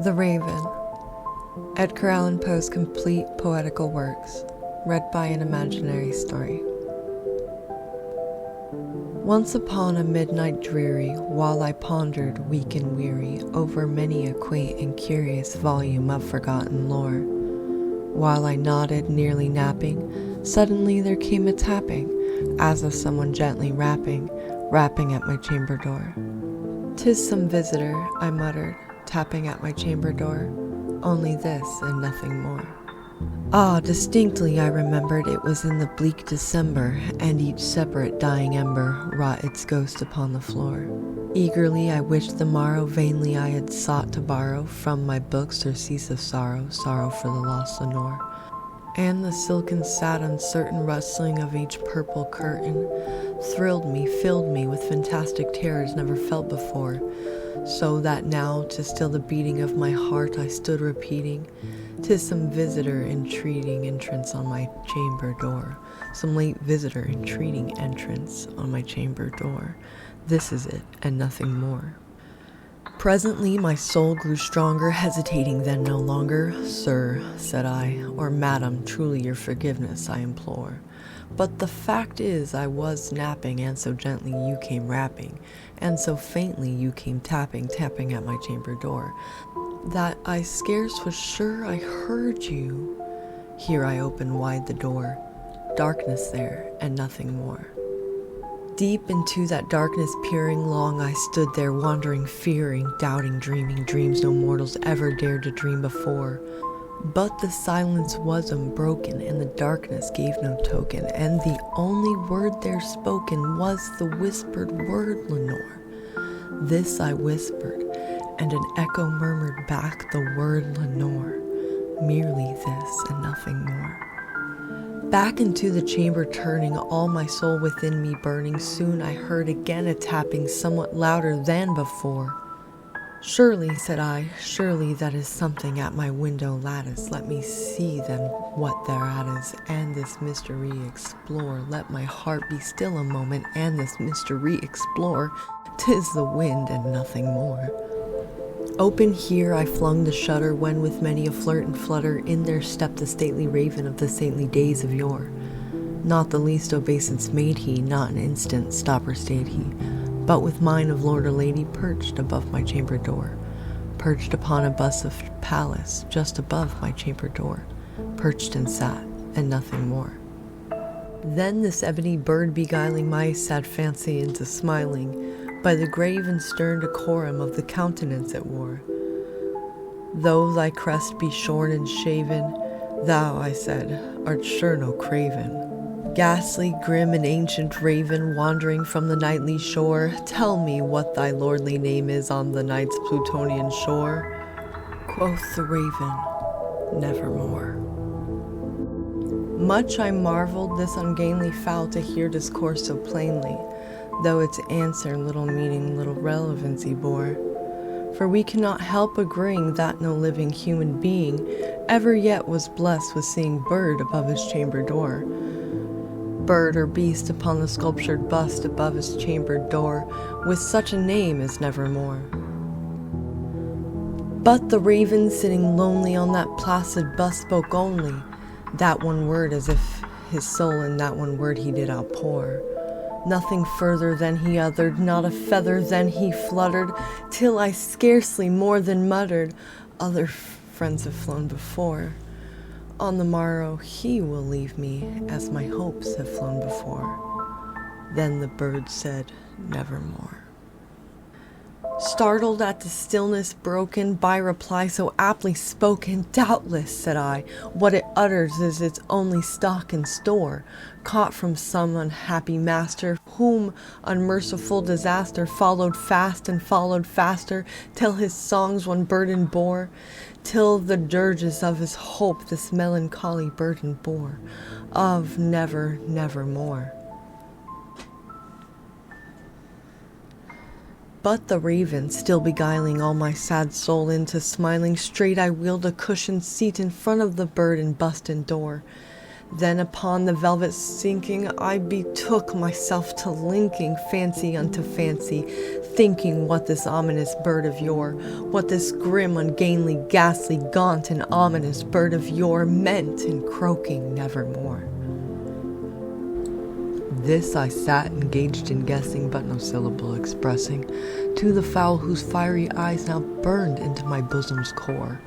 The Raven, Edgar Allan Poe's complete poetical works, read by an imaginary story. Once upon a midnight dreary, while I pondered, weak and weary, over many a quaint and curious volume of forgotten lore, while I nodded, nearly napping, suddenly there came a tapping, as of someone gently rapping at my chamber door. "'Tis some visitor," I muttered, tapping at my chamber door, only this and nothing more. Ah, distinctly I remembered it was in the bleak December, and each separate dying ember wrought its ghost upon the floor. Eagerly I wished the morrow, vainly I had sought to borrow from my books surcease of sorrow for the lost Lenore. And the silken, sad, uncertain rustling of each purple curtain thrilled me, filled me with fantastic terrors never felt before, so that now, to still the beating of my heart, I stood repeating, "'Tis some visitor entreating entrance on my chamber door, some late visitor entreating entrance on my chamber door. This is it, and nothing more." Presently my soul grew stronger, hesitating then no longer. "Sir," said I, "or madam, truly your forgiveness I implore. But the fact is I was napping, and so gently you came rapping, and so faintly you came tapping at my chamber door, that I scarce was sure I heard you." Here I opened wide the door. Darkness there, and nothing more. Deep into that darkness peering, long I stood there, wondering, fearing, doubting, dreaming dreams no mortals ever dared to dream before. But the silence was unbroken, and the darkness gave no token, and the only word there spoken was the whispered word, "Lenore." This I whispered, and an echo murmured back the word "Lenore." Merely this and nothing more. Back into the chamber turning, all my soul within me burning, soon I heard again a tapping somewhat louder than before. "Surely," said I, "surely that is something at my window lattice. Let me see then what thereat is, and this mystery explore. Let my heart be still a moment, and this mystery explore. 'Tis the wind and nothing more." Open here I flung the shutter, when with many a flirt and flutter in there stepped the stately raven of the saintly days of yore. Not the least obeisance made he, not an instant stopper stayed he, but with mine of lord or lady perched above my chamber door, perched upon a bust of Pallas just above my chamber door, perched and sat, and nothing more. Then this ebony bird beguiling my sad fancy into smiling, by the grave and stern decorum of the countenance it wore. "Though thy crest be shorn and shaven, thou," I said, "art sure no craven. Ghastly, grim, and ancient raven, wandering from the nightly shore, tell me what thy lordly name is on the night's Plutonian shore." Quoth the raven, "Nevermore." Much I marveled this ungainly fowl to hear discourse so plainly, though its answer little meaning, little relevancy bore. For we cannot help agreeing that no living human being ever yet was blessed with seeing bird above his chamber door. Bird or beast upon the sculptured bust above his chamber door, with such a name as Nevermore. But the raven sitting lonely on that placid bust spoke only that one word, as if his soul in that one word he did outpour. Nothing further than he uttered, not a feather then he fluttered, till I scarcely more than muttered, "Other friends have flown before. On the morrow he will leave me, as my hopes have flown before." Then the bird said, "Nevermore." Startled at the stillness broken by reply so aptly spoken, "Doubtless," said I, "what it utters is its only stock and store, caught from some unhappy master, whom unmerciful disaster followed fast and followed faster, till his songs one burden bore, till the dirges of his hope this melancholy burden bore, of never, nevermore." But the raven, still beguiling all my sad soul into smiling, straight I wheeled a cushioned seat in front of the bird and bust and door. Then upon the velvet sinking, I betook myself to linking fancy unto fancy, thinking what this ominous bird of yore, what this grim, ungainly, ghastly, gaunt, and ominous bird of yore meant in croaking nevermore. This I sat engaged in guessing, but no syllable expressing, to the fowl whose fiery eyes now burned into my bosom's core.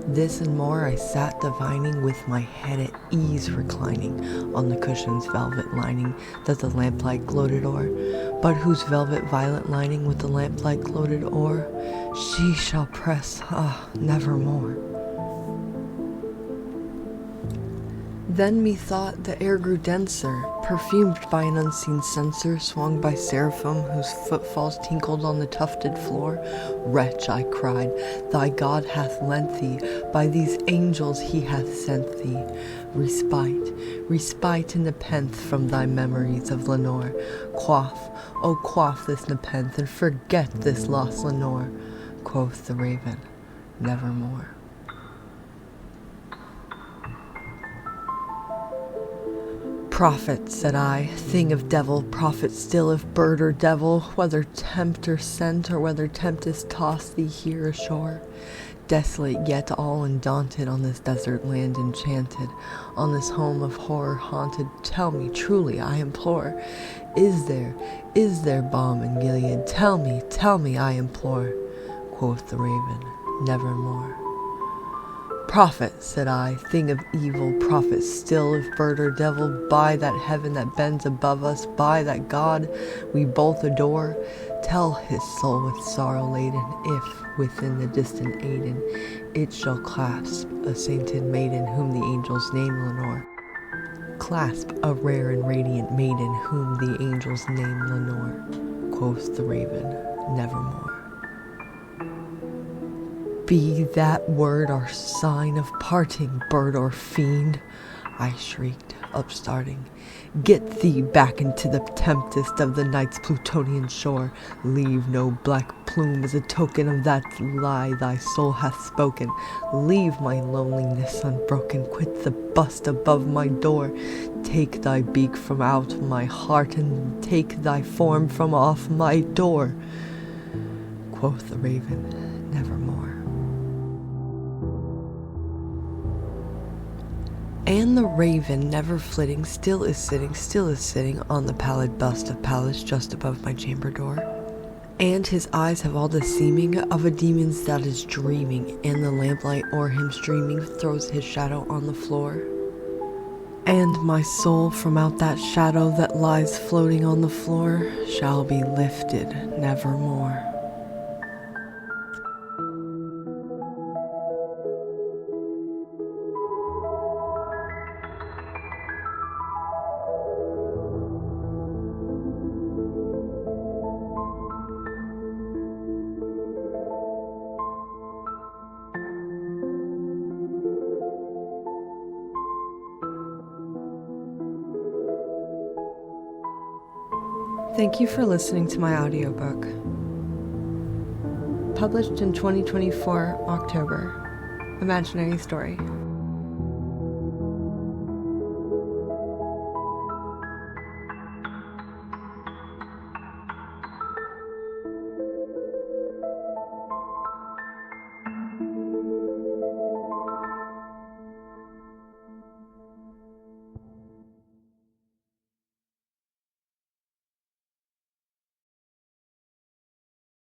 This and more I sat divining, with my head at ease reclining on the cushion's velvet lining that the lamplight gloated o'er, but whose velvet violet lining with the lamplight gloated o'er, she shall press, nevermore. Then methought the air grew denser, perfumed by an unseen censer, swung by seraphim whose footfalls tinkled on the tufted floor. Wretch, I cried, thy God hath lent thee, by these angels he hath sent thee, respite and nepenthe from thy memories of Lenore. Quaff, oh quaff this nepenthe, and forget this lost Lenore. Quoth the raven, nevermore. Prophet, said I, thing of devil, prophet still if bird or devil, whether tempter sent or whether tempest tossed thee here ashore. Desolate yet all undaunted on this desert land enchanted, on this home of horror haunted, tell me truly, I implore, is there balm in Gilead? Tell me, I implore. Quoth the raven, nevermore. Prophet, said I, thing of evil, prophet still, if bird or devil, by that heaven that bends above us, by that God we both adore, tell his soul with sorrow laden, if within the distant Aidenn it shall clasp a sainted maiden whom the angels name Lenore. Clasp a rare and radiant maiden whom the angels name Lenore. Quoth the raven, nevermore. Be that word our sign of parting, bird or fiend, I shrieked, upstarting. Get thee back into the tempest of the night's Plutonian shore. Leave no black plume as a token of that lie thy soul hath spoken. Leave my loneliness unbroken. Quit the bust above my door. Take thy beak from out my heart, and take thy form from off my door. Quoth the raven, nevermore. And the raven, never flitting, still is sitting on the pallid bust of Pallas just above my chamber door. And his eyes have all the seeming of a demon's that is dreaming, and the lamplight o'er him streaming throws his shadow on the floor. And my soul from out that shadow that lies floating on the floor shall be lifted nevermore. Thank you for listening to my audiobook. Published in 2024, October. Imaginary Story.